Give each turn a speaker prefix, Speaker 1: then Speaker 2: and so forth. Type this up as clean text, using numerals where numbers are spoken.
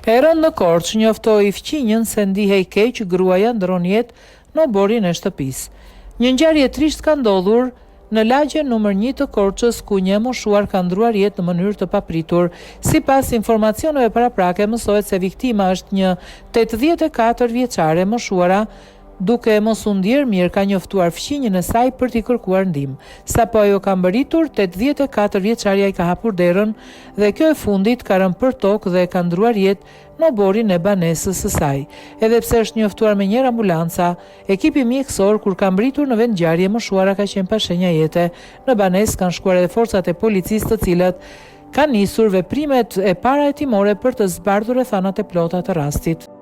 Speaker 1: E rënë në Korçë njoftoi fqinjën se ndihej keq gruaja ndron jetë në oborin e shtëpisë. Një ngjarje trisht ka ndodhur në lagjen numër 1 të Korçës, ku një e moshuar ka ndruar jetë në mënyrë të papritur. Sipas informacioneve paraprake, mësohet se viktima është një 84 vjeçare moshuara, duke mos u ndier mirë ka njoftuar fqinjën e saj për t'i kërkuar ndihmë. Sapo ajo ka mbërritur, 84 vjeçaria i ka hapur derën dhe kjo e fundit ka rënë për tokë dhe ka ndruar jetë në oborin e banesës së saj. Edhe pse është njoftuar me njëra ambulanca, ekipi mjekësor kur ka mbërritur në vend ngjarje moshuara ka qenë pa shenja jete. Në banesë kanë shkuar edhe forcat e policisë, të cilat kanë nisur veprimet e parahetimore për të zbardhur rrethanat e plota të rastit.